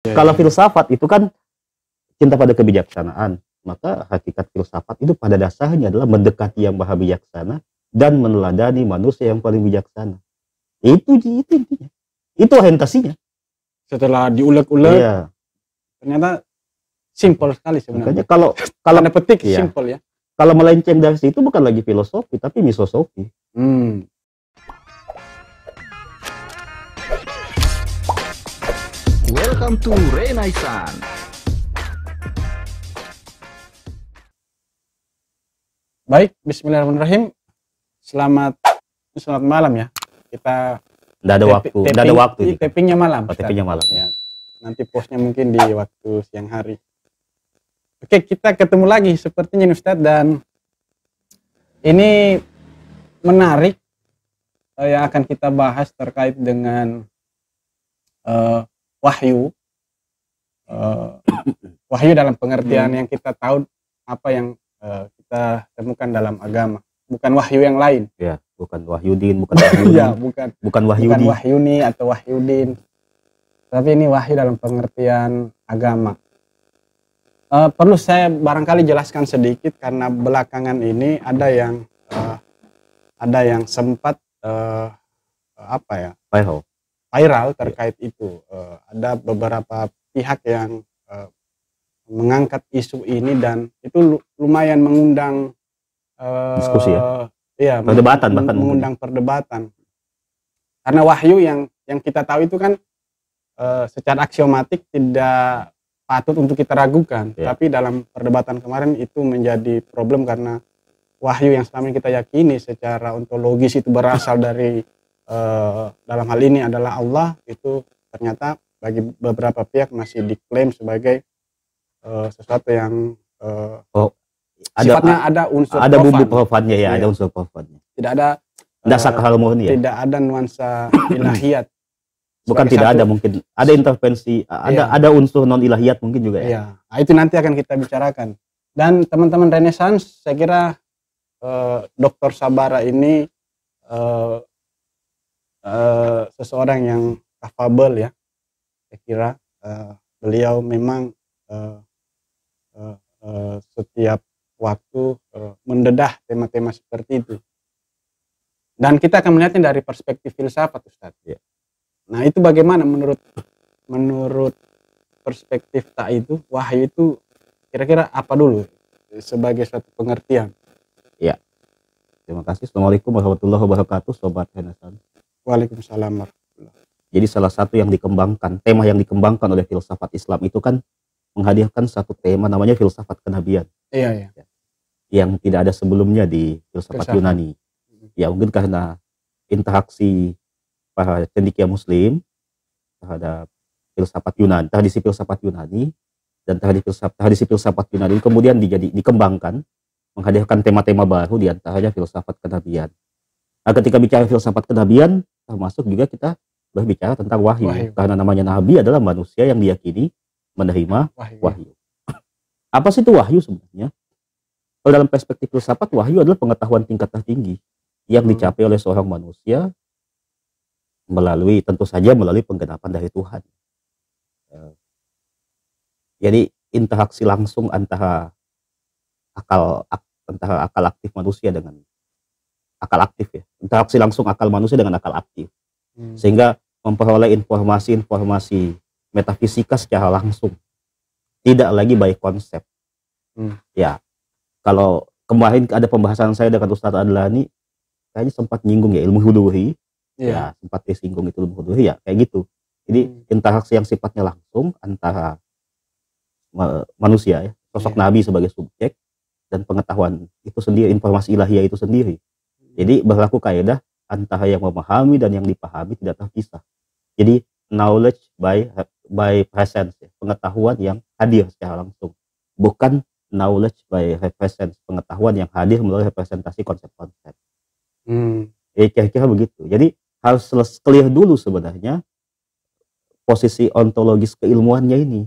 Kalau filsafat itu kan cinta pada kebijaksanaan, maka hakikat filsafat itu pada dasarnya adalah mendekati yang maha bijaksana dan meneladani manusia yang paling bijaksana. Itu intinya. Itu orientasinya. Setelah diulek-ulek, Iya. ternyata simpel sekali sebenarnya. Makanya kalau Tanda petik iya. simpel ya. Kalau melenceng dari situ bukan lagi filosofi tapi misosofi. Welcome to Renaissance. Baik, bismillahirrahmanirrahim. Selamat malam ya. Kita Nggak ada waktu. Tappingnya malam. Tappingnya malam. Ya. Nanti postnya mungkin di waktu siang hari. Oke, kita ketemu lagi sepertinya Ustadz, dan ini menarik yang akan kita bahas terkait dengan wahyu. Wahyu dalam pengertian yang kita tahu apa yang kita temukan dalam agama, bukan wahyu yang lain. Ya, bukan wahyudin, bukan wahyuni. Ya, bukan wahyuni atau wahyudin. Tapi ini wahyu dalam pengertian agama. Perlu saya barangkali jelaskan sedikit karena belakangan ini ada yang sempat viral terkait itu. Ada beberapa pihak yang mengangkat isu ini dan itu lumayan mengundang diskusi ya. Iya, perdebatan bahkan mengundang perdebatan. Karena wahyu yang kita tahu itu kan secara aksiomatik tidak patut untuk kita ragukan, tapi dalam perdebatan kemarin itu menjadi problem karena wahyu yang selama ini kita yakini secara ontologis itu berasal dari dalam hal ini adalah Allah, itu ternyata bagi beberapa pihak masih diklaim sebagai sesuatu yang sifatnya ada unsur bumbu profannya ya, ada unsur profannya. Tidak ada sakral murni ya. Tidak ada nuansa ilahiyat. Bukan tidak ada, mungkin ada intervensi, ada unsur non ilahiyat mungkin juga ya. Nah, itu nanti akan kita bicarakan. Dan teman-teman Renaissance, saya kira Dr. Sabara ini seseorang yang capable ya. Saya kira beliau memang setiap waktu mendedah tema-tema seperti itu. Dan kita akan melihatnya dari perspektif filsafat, Ustadz. Ya. Nah, itu bagaimana menurut perspektif tak itu, wahyu itu kira-kira apa dulu sebagai suatu pengertian? Ya. Terima kasih. Assalamualaikum warahmatullahi wabarakatuh, Sobat Renaissance. Waalaikumsalam warahmatullahi. Jadi salah satu yang dikembangkan, tema yang dikembangkan oleh filsafat Islam itu kan menghadirkan satu tema namanya filsafat kenabian. Iya. Yang tidak ada sebelumnya di filsafat Yunani. Ya, mungkin karena interaksi para cendekia Muslim terhadap filsafat Yunani, tradisi filsafat Yunani, dan tradisi filsafat Yunani kemudian dikembangkan, menghadirkan tema-tema baru diantaranya filsafat kenabian. Nah, ketika bicara filsafat kenabian, termasuk juga kita berbicara tentang wahyu. Karena namanya nabi adalah manusia yang diyakini menerima wahyu. Apa sih itu wahyu sebenarnya? Kalau dalam perspektif filsafat, wahyu adalah pengetahuan tingkat tertinggi yang dicapai oleh seorang manusia tentu saja melalui penggenapan dari Tuhan. Jadi interaksi langsung antara akal aktif manusia dengan akal aktif ya. Interaksi langsung akal manusia dengan akal aktif. Sehingga memperoleh informasi metafisika secara langsung. Tidak lagi by konsep. Ya. Kalau kemarin ada pembahasan saya dengan Ustadz Adlani, kayaknya sempat nyinggung ya ilmu huluhi. Ya, sempat disinggung itu ilmu huluhi ya, kayak gitu. Jadi interaksi yang sifatnya langsung antara manusia ya, sosok nabi sebagai subjek dan pengetahuan itu sendiri, informasi ilahiyah itu sendiri. Jadi berlaku kaidah antara yang memahami dan yang dipahami tidak terpisah. Jadi knowledge by presence ya, pengetahuan yang hadir secara langsung, bukan knowledge by represents, pengetahuan yang hadir melalui representasi konsep-konsep. Ya kira-kira begitu. Jadi harus clear dulu sebenarnya posisi ontologis keilmuannya ini.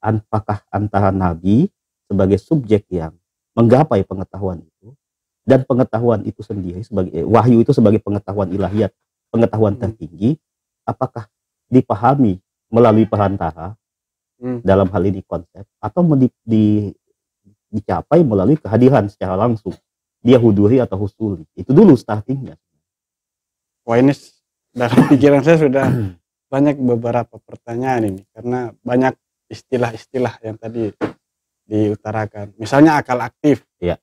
Apakah antara nabi sebagai subjek yang menggapai pengetahuan itu, dan pengetahuan itu sendiri sebagai wahyu itu sebagai pengetahuan ilahiyat, pengetahuan tertinggi, apakah dipahami melalui perantara, dalam hal ini konsep, atau dicapai melalui kehadiran secara langsung, dia huduri atau husuli. Itu dulu startingnya. Wah, ini dalam pikiran saya sudah banyak beberapa pertanyaan ini, karena banyak istilah-istilah yang tadi diutarakan. Misalnya akal aktif. Iya.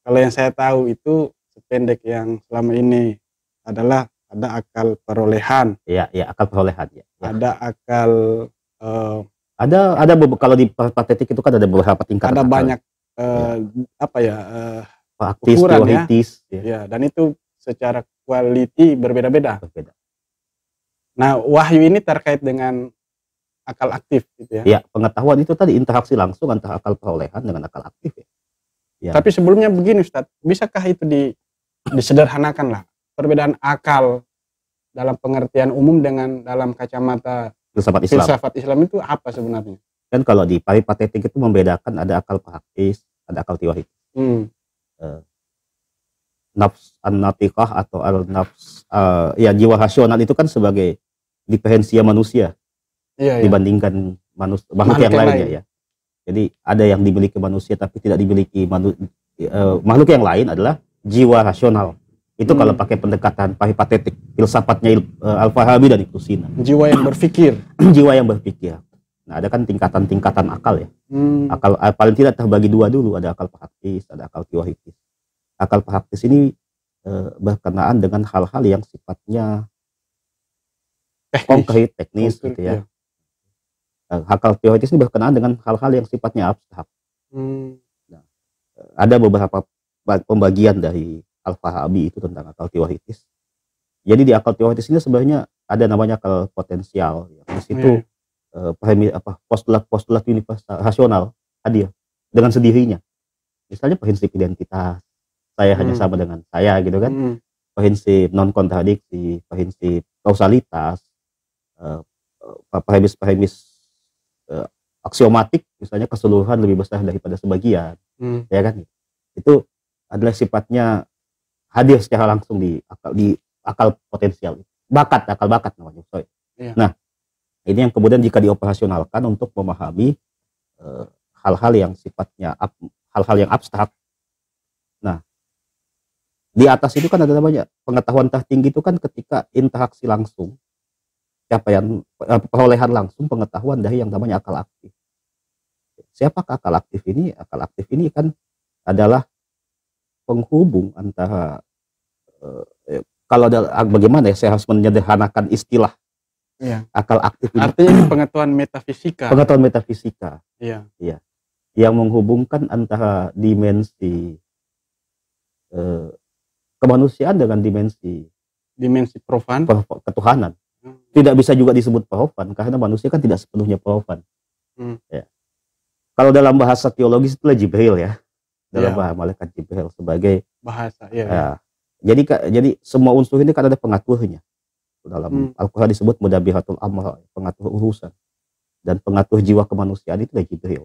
Kalau yang saya tahu itu sependek yang selama ini adalah ada akal perolehan. Iya, akal perolehan ya. Ada akal ada kalau di patetik itu kan ada beberapa tingkatan. ada akal. banyak praktis, ukuran teoritis, ya, dan itu secara quality berbeda-beda. Berbeda. Nah, wahyu ini terkait dengan akal aktif gitu ya. Ya, pengetahuan itu tadi interaksi langsung antara akal perolehan dengan akal aktif ya. Ya. Tapi sebelumnya begini Ustadz, bisakah itu disederhanakan lah perbedaan akal dalam pengertian umum dengan dalam kacamata filsafat Islam itu apa sebenarnya? Kan kalau di paripatetik itu membedakan ada akal praktis, ada akal teoritis. Nafs an-natiqah atau al-nafs ya jiwa rasional itu kan sebagai diferensia manusia dibandingkan makhluk yang lainnya ya. Jadi ada yang dimiliki manusia tapi tidak dimiliki makhluk yang lain adalah jiwa rasional. Itu kalau pakai pendekatan paripatetik, filsafatnya Al-Farabi dan Ibnu Sina. Jiwa yang berpikir. Jiwa yang berpikir. Nah, ada kan tingkatan-tingkatan akal ya. Akal paling tidak terbagi dua dulu, ada akal praktis, ada akal teoritis. Akal praktis ini berkenaan dengan hal-hal yang sifatnya konkret, teknis gitu ya. Akal teoritis ini berkenaan dengan hal-hal yang sifatnya abstrak. Nah, ada beberapa pembagian dari Al-Farabi itu tentang akal teoritis. Jadi di akal teoritis ini sebenarnya ada namanya akal potensial. Ya. Di situ postulat universal rasional hadir dengan sendirinya. Misalnya prinsip identitas, saya hanya sama dengan saya gitu kan. Prinsip non kontradiksi, prinsip kausalitas, premis aksiomatik, misalnya keseluruhan lebih besar daripada sebagian, ya kan? Itu adalah sifatnya hadir secara langsung di akal potensial, akal bakat namanya. Nah, ini yang kemudian jika dioperasionalkan untuk memahami hal-hal yang sifatnya hal-hal yang abstrak. Nah, di atas itu kan ada namanya pengetahuan tertinggi itu kan ketika interaksi langsung, perolehan langsung pengetahuan dari yang namanya akal aktif. Siapakah akal aktif ini? Akal aktif ini kan adalah penghubung antara kalau bagaimana ya saya harus menyederhanakan istilah akal aktif ini. Artinya pengetahuan metafisika. Pengetahuan metafisika. Iya. Yang menghubungkan antara dimensi kemanusiaan dengan dimensi profan, ketuhanan. Tidak bisa juga disebut profan karena manusia kan tidak sepenuhnya profan. Ya. Kalau dalam bahasa teologis itulah Jibril ya. Dalam bahasa malaikat Jibril sebagai bahasa ya. Jadi semua unsur ini kan ada pengaturnya. Dalam Al-Qur'an disebut mudabbiratul amr, pengatur urusan. Dan pengatur jiwa kemanusiaan itu adalah Jibril.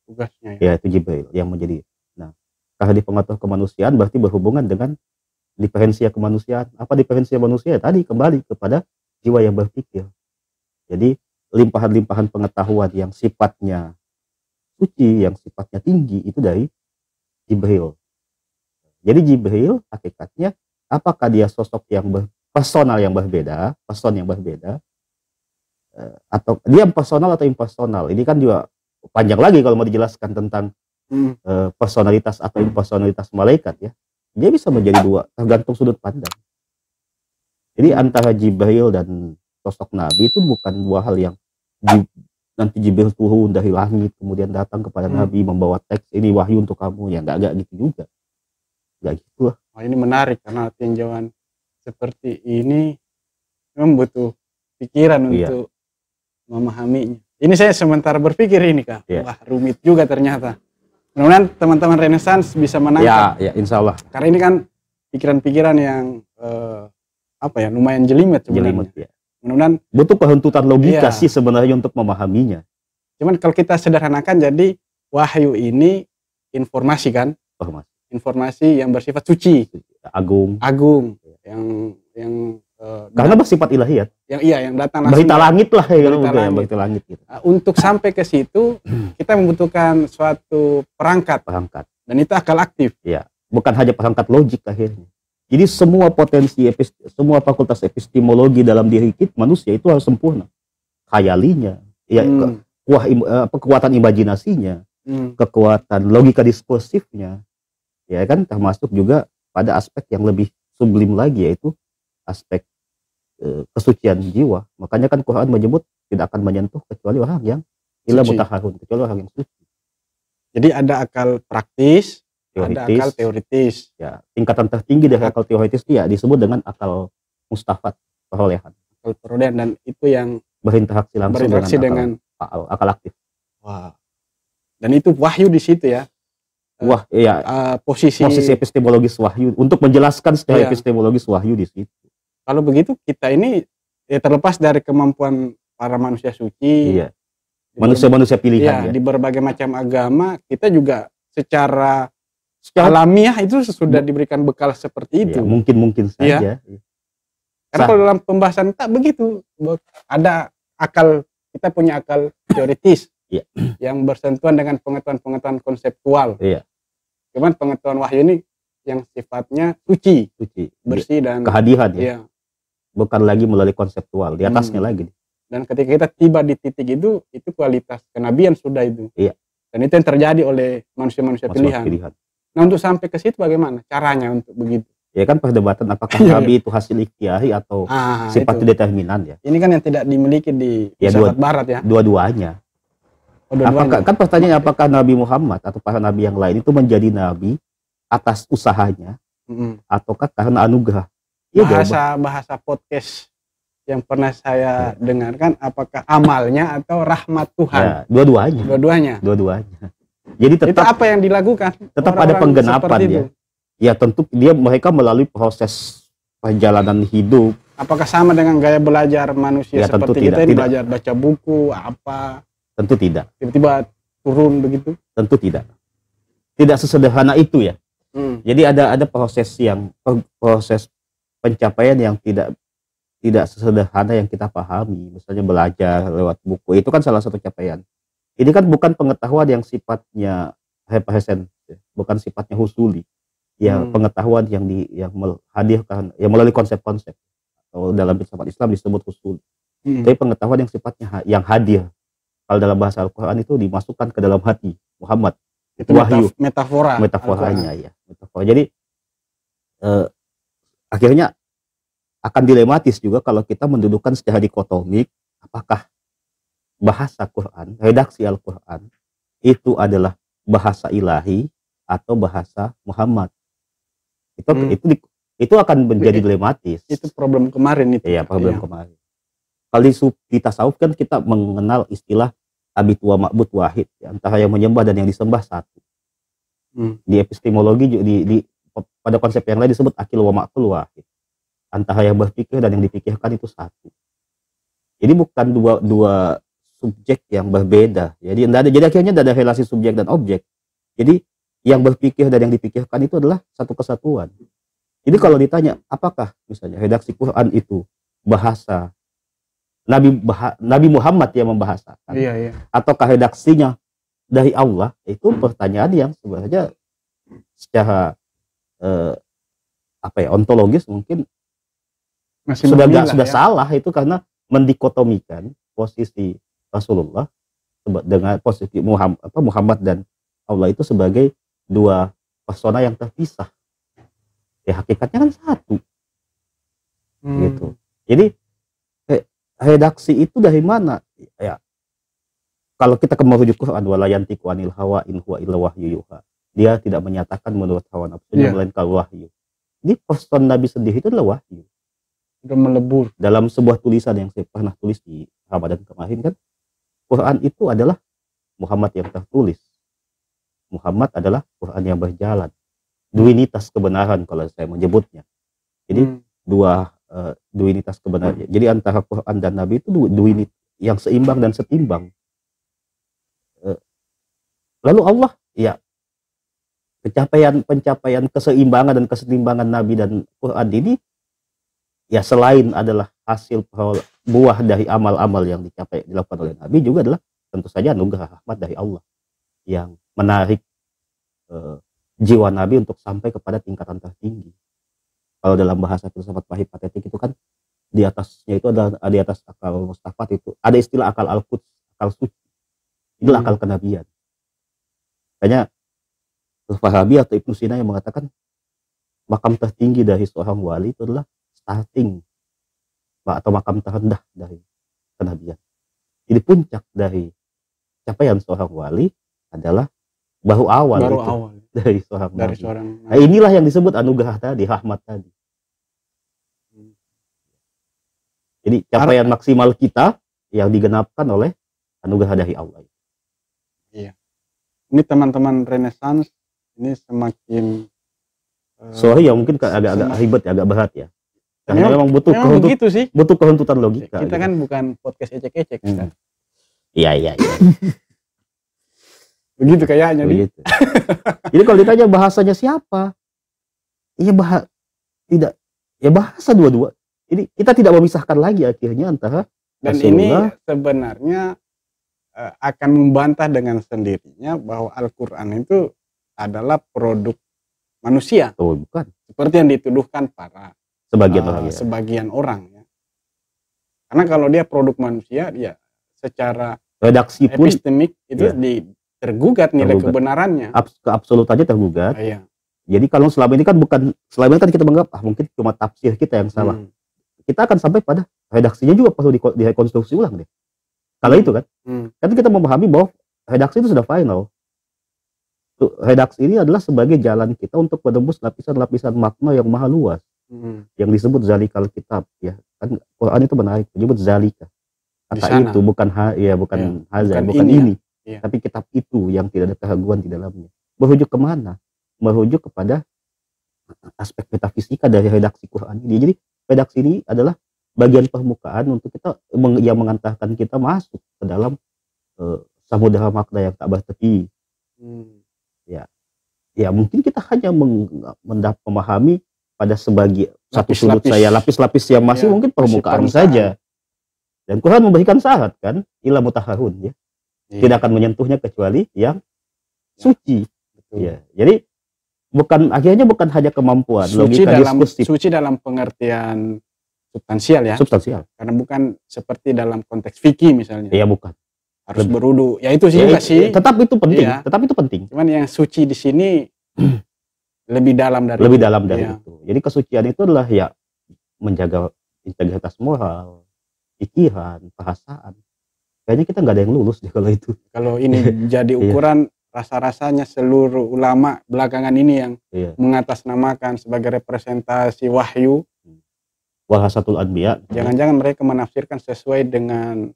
Tugasnya ya. Itu Jibril yang menjadi. Nah, karena di pengatur kemanusiaan berarti berhubungan dengan diferensia kemanusiaan. Apa diferensia manusia? Tadi kembali kepada jiwa yang berpikir. Jadi limpahan-limpahan pengetahuan yang sifatnya suci, yang sifatnya tinggi itu dari Jibril. Jadi Jibril hakikatnya apakah dia sosok yang personal yang berbeda, person yang berbeda, atau dia personal atau impersonal? Ini kan juga panjang lagi kalau mau dijelaskan tentang personalitas atau impersonalitas malaikat ya. Dia bisa menjadi dua, tergantung sudut pandang. Jadi antara Jibril dan sosok Nabi itu bukan dua hal yang nanti Jibril turun dari langit kemudian datang kepada Nabi membawa teks ini wahyu untuk kamu, ya nggak gitu juga, nggak gitu lah. Ini menarik karena tinjauan seperti ini memang butuh pikiran untuk memahaminya. Ini saya sementara berpikir ini Kak, wah rumit juga ternyata. Mudah-mudahan teman-teman Renaissance bisa menangkap. Ya, insya Allah. Karena ini kan pikiran-pikiran yang lumayan jelimet sebenarnya. Mudah-mudahan butuh penuntutan logika sih sebenarnya untuk memahaminya. Cuman kalau kita sederhanakan, jadi wahyu ini informasi kan? Informasi yang bersifat suci, agung, yang Karena bersifat ilahiyat. yang datang langsung Berita langit lah ya, berita ya, langit. berita langit gitu. Untuk sampai ke situ kita membutuhkan suatu perangkat Perangkat. dan itu akal aktif. Ya, bukan hanya perangkat logik akhirnya. Jadi semua potensi semua fakultas epistemologi dalam diri kita manusia itu harus sempurna. Khayalinya, ya kekuatan imajinasinya, kekuatan logika diskursifnya, ya kan, termasuk juga pada aspek yang lebih sublim lagi, yaitu aspek kesucian jiwa. Makanya kan Quran menyebut tidak akan menyentuh kecuali orang yang illa mutahharun, kecuali orang yang suci. Jadi ada akal praktis, ada Teoritis, akal teoritis. ya tingkatan tertinggi dari akal teoritis ya disebut dengan akal mustafat, perolehan, Akal perolehan, dan itu yang berinteraksi langsung berinteraksi dengan akal aktif. wah. Dan itu wahyu di situ ya. Wah, iya, Posisi epistemologis wahyu untuk menjelaskan secara Iya. epistemologis wahyu di situ. kalau begitu kita ini ya terlepas dari kemampuan para manusia suci. Iya. Manusia-manusia pilihan ya. Di berbagai macam agama kita juga secara alamiah itu sudah diberikan bekal seperti itu. Ya, mungkin saja. Karena kalau dalam pembahasan tak begitu, ada akal, kita punya akal teoritis Iya. yang bersentuhan dengan pengetahuan-pengetahuan konseptual. Iya. Cuman pengetahuan wahyu ini yang sifatnya suci, bersih dan kehadiran ya. iya. Bukan lagi melalui konseptual, di atasnya lagi. Dan ketika kita tiba di titik itu kualitas kenabian sudah itu. Iya. Dan itu yang terjadi oleh manusia-manusia pilihan. Nah, untuk sampai ke situ bagaimana caranya untuk begitu? Ya kan perdebatan apakah Nabi itu hasil ikhtiari atau sifat determinan ya. Ini kan yang tidak dimiliki di filsafat barat ya. Dua-duanya. Apakah, kan pertanyaannya apakah Nabi Muhammad atau para nabi yang lain itu menjadi nabi atas usahanya ataukah karena anugerah? Ya, bahasa podcast yang pernah saya dengarkan, apakah amalnya atau rahmat Tuhan? Ya, dua-duanya. Jadi tetap itu apa yang dilakukan? Tetap ada penggenapan ya. Ya tentu mereka melalui proses perjalanan hidup. Apakah sama dengan gaya belajar manusia ya, seperti kita ini belajar baca buku apa? Tentu tidak. Tiba-tiba turun begitu? Tentu tidak. Tidak sesederhana itu ya. Jadi ada proses pencapaian yang tidak sesederhana yang kita pahami. Misalnya belajar lewat buku itu kan salah satu capaian. Ini kan bukan pengetahuan yang sifatnya represent, bukan sifatnya husuli. Ya pengetahuan yang menghadirkan yang melalui konsep-konsep. Atau dalam filsafat Islam disebut husuli. Tapi pengetahuan yang sifatnya yang hadir. Kalau dalam bahasa Al-Quran itu dimasukkan ke dalam hati Muhammad. Itu wahyu. Metaforanya ya. Metafora. Jadi akhirnya akan dilematis juga kalau kita mendudukkan secara dikotomik apakah bahasa Quran, redaksi Al-Quran itu adalah bahasa ilahi atau bahasa Muhammad. Itu akan menjadi dilematis. Itu problem kemarin itu. Iya, problem kemarin. Kalau di tasawuf kan kita mengenal istilah abid wa ma'bud wahid, ya, antara yang menyembah dan yang disembah satu. Di epistemologi pada konsep yang lain disebut akil wa ma'kul wahid. Antara yang berpikir dan yang dipikirkan itu satu. Jadi bukan dua subjek yang berbeda. Jadi akhirnya tidak ada relasi subjek dan objek. Jadi yang berpikir dan yang dipikirkan itu adalah satu kesatuan. Jadi kalau ditanya apakah misalnya redaksi Quran itu bahasa Nabi Muhammad yang membahasakan, ataukah redaksinya dari Allah, itu pertanyaan yang sebenarnya secara ontologis mungkin sudah salah itu, karena mendikotomikan posisi Rasulullah dengan posisi Muhammad dan Allah itu sebagai dua persona yang terpisah. Ya hakikatnya kan satu. Gitu. Jadi redaksi itu dari mana? Ya. Kalau kita merujuk Quran, wala yantiqu anil hawa in huwa illa wahyu yuha. Dia tidak menyatakan menurut hawa nafsunya melainkan wahyu. Jadi person Nabi sendiri itu adalah wahyu. Sudah melebur. Dalam sebuah tulisan yang saya pernah tulis di Ramadan kemarin kan, Quran itu adalah Muhammad yang tertulis. Muhammad adalah Quran yang berjalan. Duinitas kebenaran kalau saya menyebutnya. Jadi duinitas kebenaran. Jadi antara Quran dan Nabi itu duinitas yang seimbang dan setimbang. Lalu Allah, ya, pencapaian keseimbangan dan kesetimbangan Nabi dan Quran ini ya selain adalah hasil buah dari amal-amal yang dilakukan oleh Nabi, juga adalah tentu saja anugerah rahmat dari Allah yang menarik jiwa Nabi untuk sampai kepada tingkatan tertinggi. Kalau dalam bahasa filsafat patetik itu kan di atasnya itu ada di atas akal mustafat itu ada istilah akal al-quds, akal suci. Itulah akal kenabian. Makanya Al-Farabi atau Ibnu Sina yang mengatakan makam tertinggi dari seorang wali itu adalah starting atau makam terendah dari kenabian. Jadi puncak dari capaian seorang wali adalah baru awal dari seorang nabi. Nah, inilah yang disebut anugerah tadi, rahmat tadi. Jadi capaian maksimal kita yang digenapkan oleh anugerah dari Allah. Iya. Ini teman-teman Renaissance ini semakin sorry ya mungkin agak ribet ya, agak berat ya. Karena memang butuh begitu sih. Butuh kehuntutan logika. Kita gitu. Kan bukan podcast ecek-ecek kan. Iya. Begitu kayaknya begitu. Jadi kalau ditanya bahasanya siapa? Iya tidak. Ya bahasa dua-dua. Jadi kita tidak memisahkan lagi akhirnya antara dan Rasulullah. Ini sebenarnya akan membantah dengan sendirinya bahwa Al-Quran itu adalah produk manusia. Oh, bukan. Seperti yang dituduhkan para sebagian orang ya. Karena kalau dia produk manusia, dia secara redaksi pun epistemik itu tergugat nilai kebenarannya. Keabsolutannya tergugat. Iya. Jadi kalau selama ini kan kita menganggap mungkin cuma tafsir kita yang salah. Kita akan sampai pada redaksinya juga perlu direkonstruksi ulang deh. Kalau itu kan, kan kita memahami bahwa redaksi itu sudah final. Redaksi ini adalah sebagai jalan kita untuk menembus lapisan-lapisan makna yang maha luas, yang disebut zalikal kitab. Ya, kan Quran itu menarik, menyebut zalika. Kata itu bukan hazal, bukan ini, tapi kitab itu yang tidak ada keraguan di dalamnya. Merujuk kemana? Merujuk kepada aspek metafisika dari redaksi Quran ini. Jadi redaksi ini adalah bagian permukaan untuk kita yang mengantarkan kita masuk ke dalam samudera makna yang tak bertepi. Ya mungkin kita hanya memahami pada satu sudut saya lapis-lapis yang masih mungkin permukaan saja. Dan Quran memberikan syarat kan, ila mutahharun ya. Tidak akan menyentuhnya kecuali yang suci. Ya. Jadi akhirnya bukan hanya kemampuan logika diskursif. Suci dalam pengertian substansial ya. Substansial. Karena bukan seperti dalam konteks fikih misalnya. Iya bukan. Harus berudu. Ya itu sih sih. Tetap itu penting. Iya. Tetap itu penting. Cuman yang suci di sini lebih dalam dari itu. Jadi kesucian itu adalah ya menjaga integritas moral, pikiran, perasaan. Kayaknya kita nggak ada yang lulus deh kalau itu. Kalau ini jadi ukuran rasa-rasanya seluruh ulama belakangan ini yang mengatasnamakan sebagai representasi wahyu. Warasatul anbiya. Jangan-jangan mereka menafsirkan sesuai dengan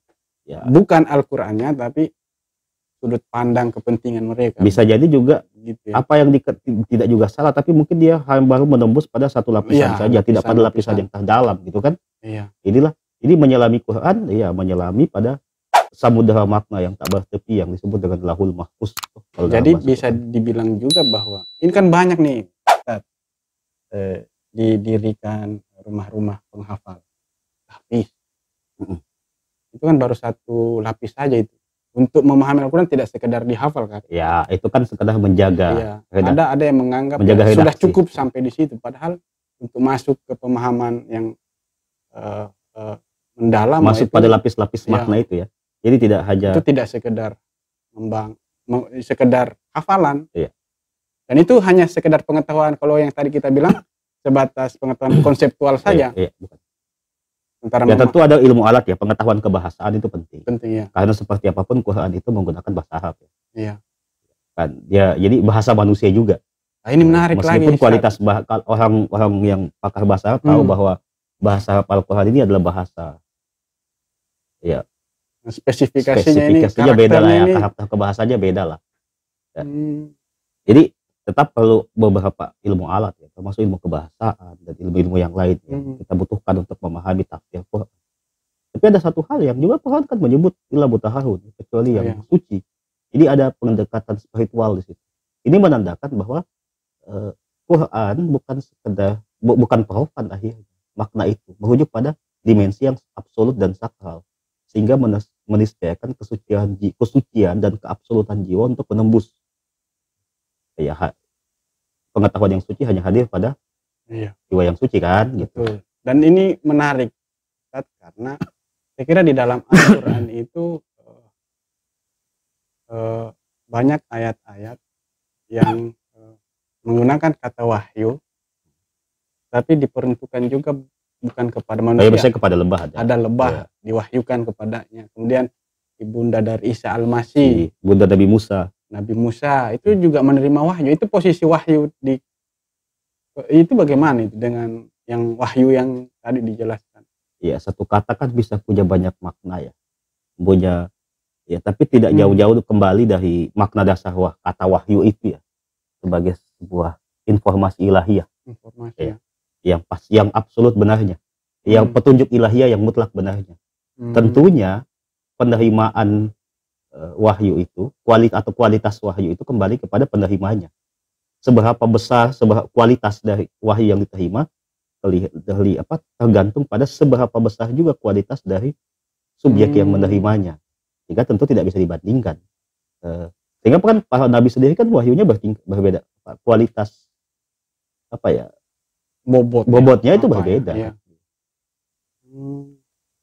bukan Al-Qur'annya tapi sudut pandang kepentingan mereka. Bisa jadi juga gitu ya. Apa yang tidak juga salah, tapi mungkin dia baru menembus pada satu lapisan saja, tidak pada lapisan yang terdalam gitu kan. Iya. Ini menyelami Quran, menyelami pada samudera makna yang tak bertepi yang disebut dengan lahul mahfuz. Jadi bisa dibilang juga bahwa ini kan banyak nih didirikan rumah-rumah penghafal tahfiz. Itu kan baru satu lapis saja itu. Untuk memahami Al-Quran tidak sekedar dihafal kan? Ya, itu kan sekedar menjaga. Ada yang menganggap sudah cukup sampai di situ. Padahal untuk masuk ke pemahaman yang mendalam, masuk pada lapis-lapis makna itu ya. Jadi tidak hanya itu tidak sekedar sekedar hafalan. Iya. Dan itu hanya sekedar pengetahuan. Kalau yang tadi kita bilang sebatas pengetahuan konseptual saja. Iya, bukan. Tentu ada ilmu alat ya, pengetahuan kebahasaan itu penting. Penting ya. Karena seperti apapun Quran itu menggunakan bahasa Arab ya. Iya. Kan jadi bahasa manusia juga. Nah, ini menarik lagi. Meskipun kualitas orang yang pakar bahasa Arab tahu bahwa bahasa Al-Quran ini adalah bahasa spesifikasinya beda lah ya, karakter kebahasanya beda lah ya. Jadi tetap perlu beberapa ilmu alat ya, termasuk ilmu kebahasaan dan ilmu-ilmu yang lain yang kita butuhkan untuk memahami tafsir Quran. Tapi ada satu hal yang juga Quran kan menyebut illa mutahharun, kecuali yang suci. Jadi ada pendekatan spiritual di situ. Ini menandakan bahwa Quran bukan sekedar bukan profan akhirnya. makna itu merujuk pada dimensi yang absolut dan sakral, sehingga meniscayakan kesucian dan keabsolutan jiwa untuk menembus. Ya, pengetahuan yang suci hanya hadir pada jiwa yang suci kan, gitu. Betul. Dan ini menarik, Ustaz, karena saya kira di dalam Al-Quran itu banyak ayat-ayat yang menggunakan kata wahyu, tapi diperuntukkan juga bukan kepada manusia. Biasanya kepada lebah ada lebah diwahyukan kepadanya. Kemudian ibunda dari Isa Al-Masih, Bunda Nabi Musa itu juga menerima wahyu. Itu posisi wahyu itu bagaimana itu dengan yang wahyu yang tadi dijelaskan? Ya, satu kata kan bisa punya banyak makna ya. Punya ya, tapi tidak jauh-jauh kembali dari makna dasar kata wahyu itu ya, sebagai sebuah informasi ilahiyah. Informasi yang absolut benarnya, yang petunjuk ilahiyah yang mutlak benarnya. Tentunya penerimaan wahyu itu, kualitas wahyu itu kembali kepada penerimanya. Seberapa besar, kualitas dari wahyu yang diterima tergantung pada seberapa besar juga kualitas dari subjek yang menerimanya. Sehingga tentu tidak bisa dibandingkan. Sehingga kan para nabi sendiri kan wahyunya berbeda, kualitas bobotnya itu berbeda. Ya.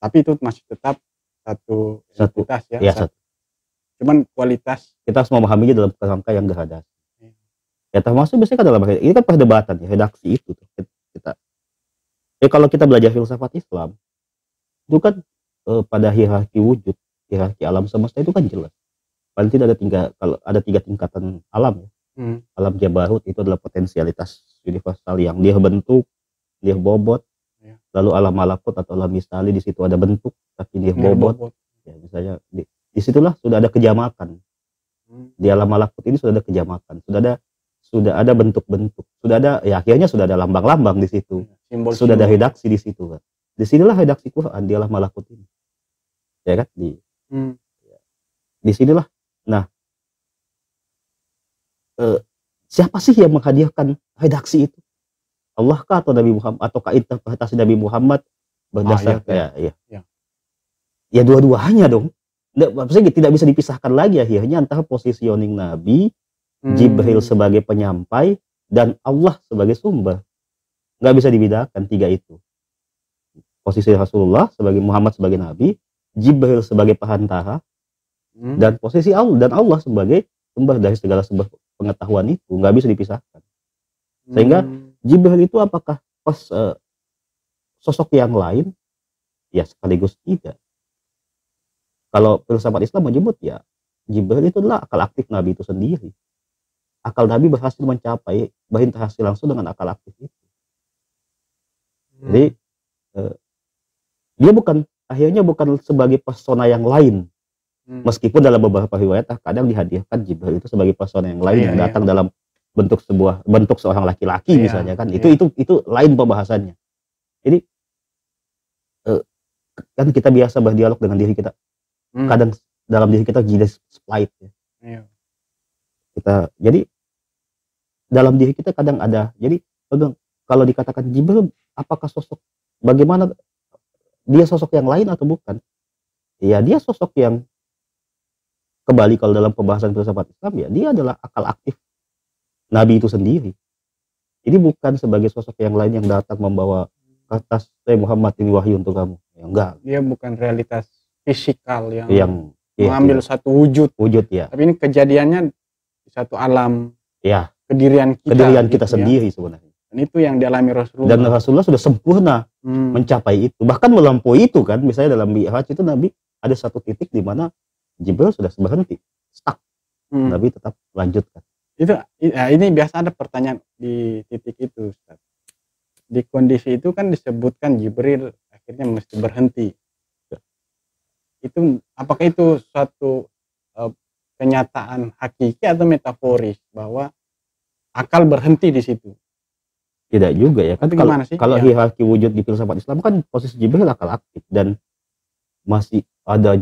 Tapi itu masih tetap satu entitas ya. Satu. Cuman kualitas kita harus memahaminya dalam kerangka yang gradasi. Ya, termasuk biasanya kan dalam ini kan perdebatan ya, redaksi itu kita. Kalau kita belajar filsafat Islam itu kan pada hierarki wujud, hierarki alam semesta itu kan jelas. Paling tidak kalau ada 3 tingkatan alam ya. Alam jabarut itu adalah potensialitas universal yang dia bentuk, dia bobot. Lalu alam malakut atau alam misali, di situ ada bentuk tapi dia bobot. Ya, misalnya disitulah sudah ada kejamakan. Di alam malakut ini sudah ada kejamakan, sudah ada bentuk-bentuk, sudah ada ya, akhirnya sudah ada lambang-lambang di situ. Sudah ada redaksi di situ kan. Disinilah redaksi Quran di alam malakut ini. Ya kan di sinilah. Nah, siapa sih yang menghadirkan redaksi itu? Allah kah atau Nabi Muhammad, ataukah interpretasi Nabi Muhammad berdasar ya dua-duanya dong. Maksudnya tidak bisa dipisahkan lagi akhirnya antara positioning Nabi, Jibril sebagai penyampai, dan Allah sebagai sumber. Nggak bisa dibedakan 3 itu. Posisi Rasulullah sebagai Muhammad sebagai Nabi, Jibril sebagai perantara, dan posisi Allah dan Allah sebagai sumber dari segala sumber pengetahuan itu nggak bisa dipisahkan. Sehingga Jibril itu apakah sosok yang lain? Ya sekaligus tidak. Kalau filsafat Islam menyebut ya Jibril itu adalah akal aktif Nabi itu sendiri. Akal Nabi berhasil mencapai berinteraksi langsung dengan akal aktif itu. Jadi dia akhirnya bukan sebagai persona yang lain. Meskipun dalam beberapa riwayat kadang dihadirkan Jibril itu sebagai persona yang lain yang datang dalam bentuk seorang laki-laki misalnya kan. Itu lain pembahasannya. Jadi kan kita biasa berdialog dengan diri kita. Kadang dalam diri kita jadi split ya. Jadi dalam diri kita kadang ada. Jadi kalau dikatakan Jibril apakah bagaimana dia sosok yang lain atau bukan? Ya dia sosok yang kembali kalau dalam pembahasan filsafat Islam ya dia adalah akal aktif Nabi itu sendiri. Ini bukan sebagai sosok yang lain yang datang membawa kata Muhammad ini wahyu untuk kamu. Ya enggak. Dia bukan realitas fisikal yang mengambil satu wujud ya. Tapi ini kejadiannya di satu alam ya, kedirian kita sendiri sebenarnya. Dan itu yang dialami Rasulullah. Dan Rasulullah sudah sempurna mencapai itu. Bahkan melampaui itu kan. Misalnya dalam Mi'raj itu Nabi ada satu titik di mana Jibril sudah berhenti, stuck. Nabi tetap lanjutkan. Ini biasa ada pertanyaan di titik itu, Ustaz. Di kondisi itu kan disebutkan Jibril akhirnya mesti berhenti. Itu apakah itu suatu kenyataan hakiki atau metaforis bahwa akal berhenti di situ? Tidak juga ya kan. Kalau hierarki wujud di filsafat Islam kan posisi Jibril akal aktif dan masih ada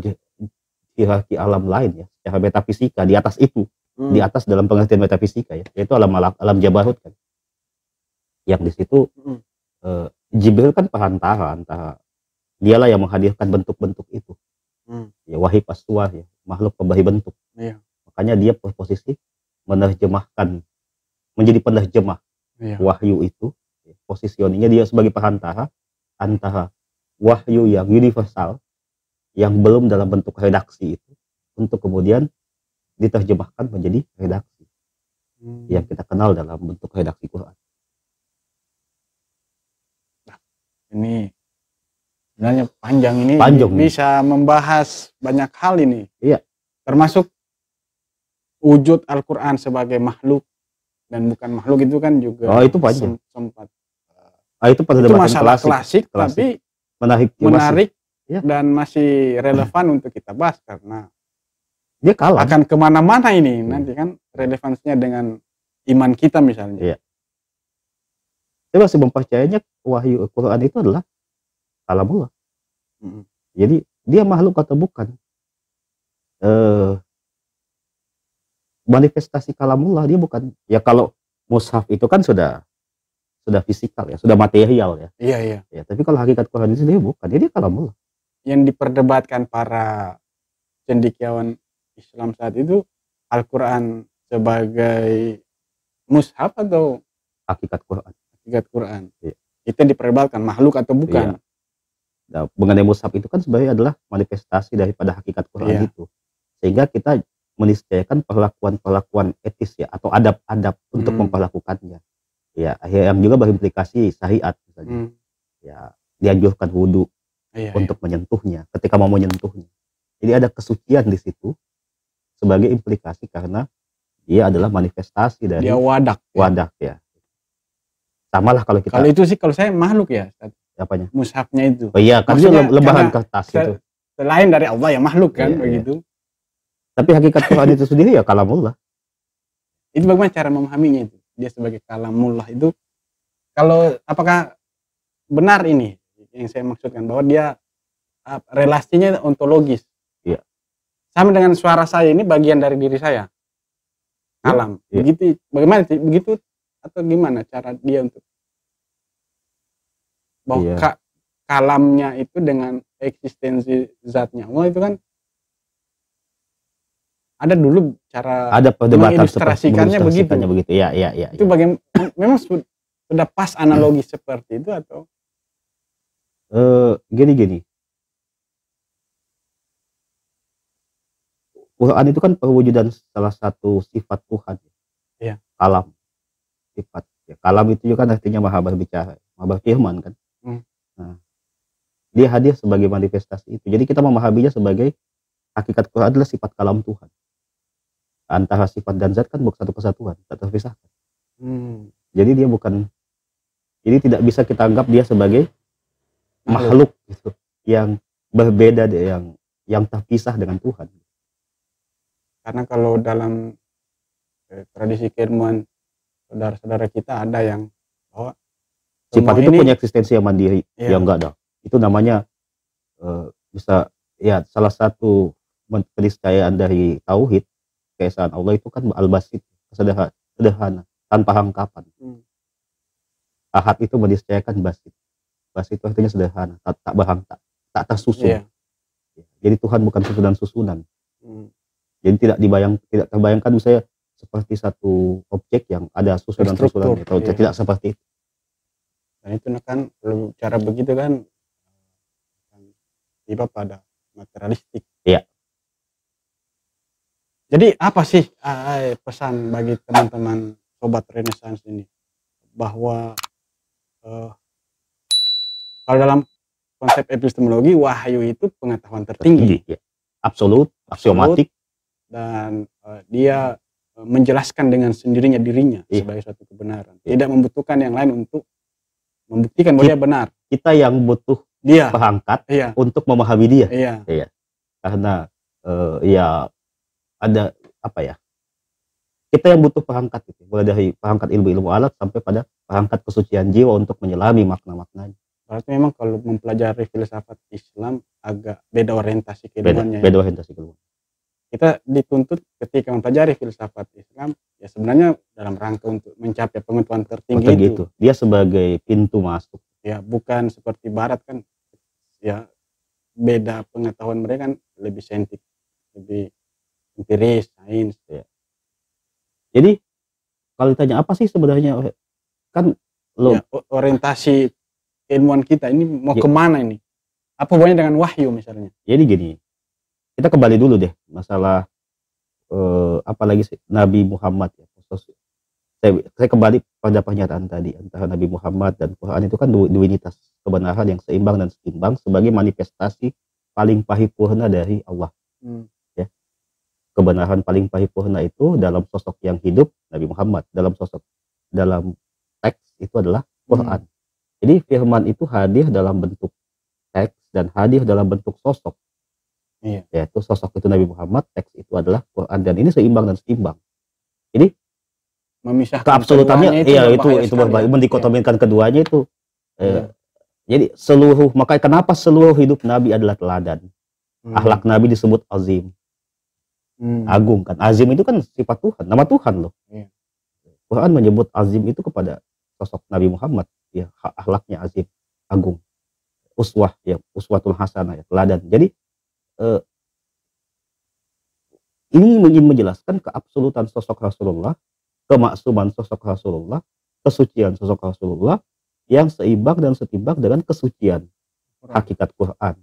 hierarki alam lain ya secara metafisika di atas itu. Di atas dalam pengertian metafisika ya, yaitu alam jabarut kan. Yang di situ Jibril kan perantara antara, dialah yang menghadirkan bentuk-bentuk itu. Ya wahai pasuah ya, makhluk pemberi bentuk. Iya. Makanya dia berposisi menerjemahkan, menjadi penerjemah Iya. wahyu itu. Positioningnya dia sebagai perantara antara wahyu yang universal yang belum dalam bentuk redaksi itu untuk kemudian diterjemahkan menjadi redaksi yang kita kenal dalam bentuk redaksi Quran. Ini sebenarnya panjang ini, Panjang. bisa membahas banyak hal ini. Iya. Termasuk wujud Al-Quran sebagai makhluk dan bukan makhluk itu kan juga itu panjang. sempat. Itu masalah klasik, tapi menarik ya. Dan masih relevan untuk kita bahas karena dia kalah. Akan kemana-mana ini nanti kan relevansinya dengan iman kita misalnya. Iya. Saya masih mempercayainya wahyu Al-Quran itu adalah kalamullah. Jadi dia makhluk atau bukan, manifestasi kalamullah, dia bukan. Ya kalau mushaf itu kan sudah fisikal ya, sudah material ya. Iya. Ya, tapi kalau hakikat Quran itu dia bukan, dia kalamullah. Yang diperdebatkan para cendekiawan Islam saat itu Al-Quran sebagai mushaf atau hakikat Quran. Hakikat Quran. Iya. Itu diperdebatkan makhluk atau bukan. Iya. Nah, mengenai mushaf itu kan sebenarnya adalah manifestasi daripada hakikat Quran itu. Sehingga kita meniscayakan perlakuan etis ya, atau adab-adab untuk memperlakukannya. Ya, yang juga berimplikasi syariat misalnya. Ya, dianjurkan wudhu untuk menyentuhnya, ketika mau menyentuhnya. Jadi ada kesucian di situ sebagai implikasi karena dia adalah manifestasi dari dia wadak ya. Sama lah kalau kita. Kalau itu sih kalau saya makhluk ya. Apanya? Mushafnya itu. Oh iya, kan dia lembaran kertas itu. Selain dari Allah ya makhluk kan begitu. Tapi hakikat Quran itu sendiri ya kalamullah. Itu bagaimana cara memahaminya itu? Dia sebagai kalamullah itu, kalau apakah benar ini yang saya maksudkan bahwa dia relasinya ontologis? Iya. Sama dengan suara saya ini bagian dari diri saya. Kalam. Iya. Begitu, bagaimana sih? Begitu atau gimana cara dia untuk bahwa kalamnya itu dengan eksistensi zatnya Allah itu kan ada dulu cara mengilustrasikannya begitu. Iya. Itu bagaimana, memang sudah pas analogi seperti itu atau gini. Quran itu kan perwujudan salah satu sifat Tuhan. Iya. Kalam. Sifat. Ya, kalam itu juga kan artinya maha berbicara, maha berfirman kan. Nah, dia hadir sebagai manifestasi itu. Jadi kita memahaminya sebagai hakikat Quran adalah sifat kalam Tuhan. Antara sifat dan zat kan bukan satu kesatuan, tak terpisahkan. Jadi dia bukan, jadi tidak bisa kita anggap dia sebagai makhluk gitu, yang berbeda, yang terpisah dengan Tuhan. Karena kalau dalam tradisi keilmuan saudara-saudara kita ada yang bahwa sifat itu punya eksistensi yang mandiri, yang enggak ada. Itu namanya bisa ya salah satu peniscayaan dari tauhid keesaan Allah itu kan al-basit, sederhana, tanpa hangkapan. Ahad itu meniscayakan basit. Basit itu artinya sederhana, tak berhangkap, tak tersusun. Jadi Tuhan bukan susunan-susunan. Jadi tidak terbayangkan misalnya seperti satu objek yang ada susunan-susunan, atau tidak seperti itu. Dan itu kan kalau cara begitu kan tiba pada materialistik. Iya. Jadi apa sih pesan bagi teman-teman sobat Renaissance ini, bahwa kalau dalam konsep epistemologi wahyu itu pengetahuan tertinggi, ya. Absolut, aksiomatik, dan dia menjelaskan dengan sendirinya dirinya sebagai suatu kebenaran, tidak membutuhkan yang lain untuk membuktikan bahwa dia benar. Kita yang butuh dia perangkat untuk memahami dia. Iya. Karena ya ada apa ya? Kita yang butuh perangkat itu, mulai dari perangkat ilmu alat sampai pada perangkat kesucian jiwa untuk menyelami makna-maknanya. Berarti memang kalau mempelajari filsafat Islam agak beda orientasi keilmuannya. Beda orientasi keilmuan. Kita dituntut ketika mempelajari filsafat Islam ya sebenarnya dalam rangka untuk mencapai pengetahuan tertinggi itu. Dia sebagai pintu masuk. Ya, bukan seperti barat kan, ya beda pengetahuan mereka kan lebih saintifik, lebih empiris, sains. Jadi kalau ditanya apa sih sebenarnya, kan lo Ya, orientasi keilmuan kita ini mau Ya. kemana ini? Apa hubungannya dengan wahyu misalnya? jadi gini, kita kembali dulu deh masalah apalagi Nabi Muhammad ya. Saya kembali pada pernyataan tadi antara Nabi Muhammad dan Quran itu kan dualitas kebenaran yang seimbang dan setimbang sebagai manifestasi paling paripurna dari Allah. Ya. Kebenaran paling paripurna itu dalam sosok yang hidup Nabi Muhammad, dalam teks itu adalah Quran. Jadi firman itu hadir dalam bentuk teks dan hadir dalam bentuk sosok. Iya. Yaitu sosok itu Nabi Muhammad, teks itu adalah Quran, dan ini seimbang dan setimbang. Jadi Memisahkan keabsolutannya itu berbahaya, ya. mendikotomikan keduanya itu. Iya. Jadi makanya kenapa seluruh hidup Nabi adalah teladan. Akhlak Nabi disebut azim, agung kan. Azim itu kan sifat Tuhan, nama Tuhan loh. Iya. Quran menyebut azim itu kepada sosok Nabi Muhammad, ya, akhlaknya azim, agung, uswah, ya, uswatul hasanah, ya, teladan. Jadi ini ingin menjelaskan keabsolutan sosok Rasulullah, kemaksuman sosok Rasulullah, kesucian sosok Rasulullah yang seimbang dan setimbang dengan kesucian hakikat Quran,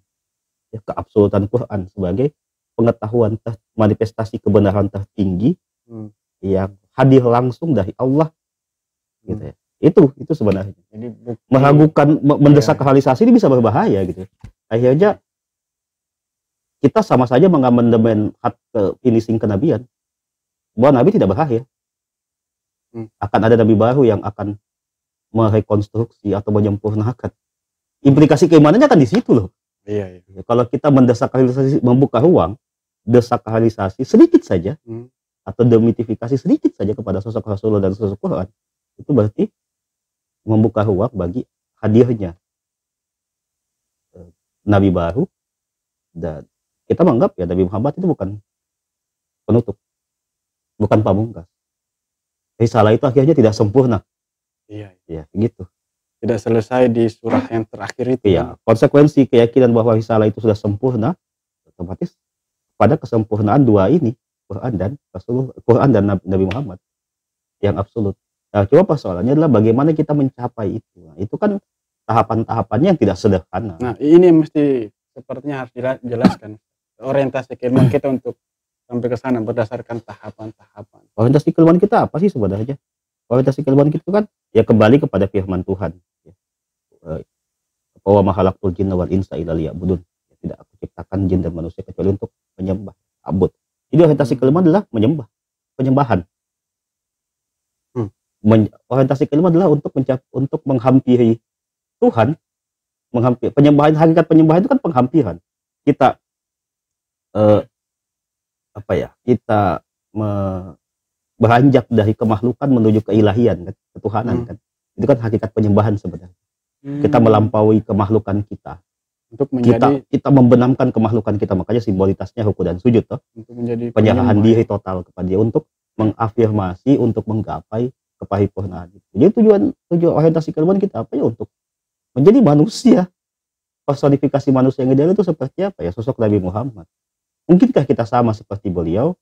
ya, keabsolutan Quran sebagai pengetahuan manifestasi kebenaran tertinggi yang hadir langsung dari Allah, gitu ya. Itu sebenarnya. Jadi meragukan, mendesak realisasi ini bisa berbahaya gitu. Akhirnya kita sama saja mengamandemen hak finishing kenabian bahwa Nabi tidak berakhir. Akan ada Nabi baru yang akan merekonstruksi atau menyempurnakan. Implikasi keimanannya kan di situ loh. Iya. Kalau kita mendesak realisasi, membuka ruang desak realisasi sedikit saja atau demitifikasi sedikit saja kepada sosok Rasulullah dan sosok Quran, itu berarti membuka ruang bagi hadirnya Nabi baru, dan kita menganggap ya Nabi Muhammad itu bukan penutup, bukan pamungkas. Risalah itu akhirnya tidak sempurna. Iya. Ya, gitu. Tidak selesai di surah yang terakhir itu. Iya, konsekuensi keyakinan bahwa risalah itu sudah sempurna otomatis pada kesempurnaan dua ini, Quran dan Nabi Muhammad yang absolut. Nah, cuma persoalannya adalah bagaimana kita mencapai itu. Nah, itu kan tahapan-tahapannya yang tidak sederhana. Nah, ini yang mesti sepertinya harus dijelaskan orientasi keilmuan kita untuk sampai ke sana berdasarkan tahapan-tahapan. Orientasi keilmuan kita apa sih sebenarnya? Orientasi keilmuan kita kan ya kembali kepada firman Tuhan. Wa ma khalaqtul jinna wal insa illa liya'budun. Tidak aku ciptakan jin dan manusia kecuali untuk menyembah, abud. Jadi orientasi keilmuan adalah penyembahan. Orientasi keilmuan adalah untuk menghampiri Tuhan, penyembahan, hakikat penyembahan itu kan penghampiran. Kita kita beranjak dari kemakhlukan menuju keilahian kan, ketuhanan kan. Itu kan hakikat penyembahan sebenarnya. Kita melampaui kemakhlukan kita. Untuk menjadi kita membenamkan kemakhlukan kita, makanya simbolitasnya ruku dan sujud toh. Untuk menjadi penyerahan diri total kepada Dia untuk mengafirmasi, untuk menggapai keparipurnaan. Jadi tujuan orientasi keilmuan kita apa ya? Untuk menjadi manusia. Personifikasi manusia yang ideal itu seperti apa ya? Sosok Nabi Muhammad. Mungkinkah kita sama seperti beliau?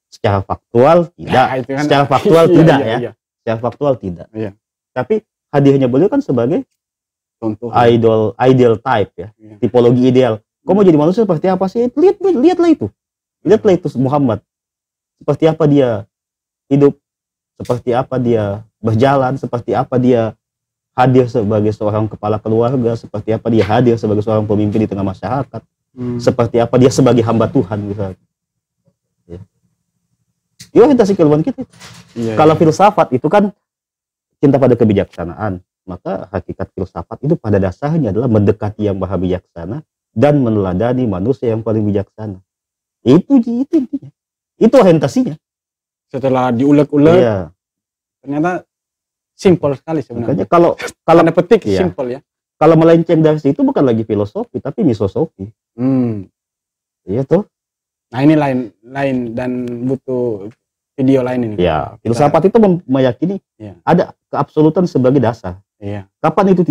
Secara faktual tidak. Kan, secara faktual tidak ya. Secara faktual tidak. Iya. Tapi hadirnya beliau kan sebagai contoh ideal type ya. Tipologi ideal. Kau mau jadi manusia seperti apa sih? Lihatlah itu. Lihatlah itu Muhammad. Seperti apa dia hidup, seperti apa dia berjalan, seperti apa dia hadir sebagai seorang kepala keluarga, seperti apa dia hadir sebagai seorang pemimpin di tengah masyarakat, seperti apa dia sebagai hamba Tuhan misalnya. Ya. Itu orientasi keilmuan kita. Kalau filsafat itu kan cinta pada kebijaksanaan, maka hakikat filsafat itu pada dasarnya adalah mendekati yang maha bijaksana dan meneladani manusia yang paling bijaksana. Itu intinya. Itu orientasinya. Setelah diuleg-uleg, ternyata simpel sekali sebenarnya. Makanya kalau tanda petik simpel ya. Kalau melenceng dari situ bukan lagi filosofi tapi misosofi. Iya tuh. Nah ini lain dan butuh video lain ini. Ya, filsafat itu meyakini ada keabsolutan sebagai dasar. Iya. Kapan itu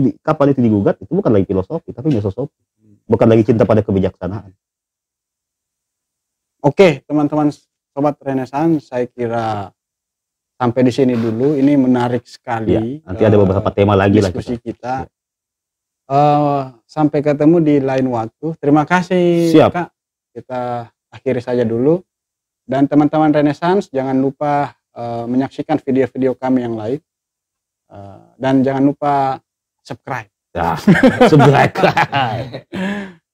digugat? Itu bukan lagi filosofi, tapi mesosofi. Bukan lagi cinta pada kebijaksanaan. Oke, teman-teman sobat Renaissance, saya kira sampai di sini dulu. Ini menarik sekali. Nanti ada beberapa tema lagi lah diskusi kita. Sampai ketemu di lain waktu. Terima kasih, Siap. Kak. Kita akhiri saja dulu. Dan teman-teman Renaissance, jangan lupa menyaksikan video-video kami yang lain. Dan jangan lupa subscribe. Subscribe.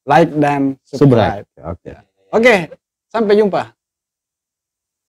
Like dan subscribe. Oke. Oke, sampai jumpa.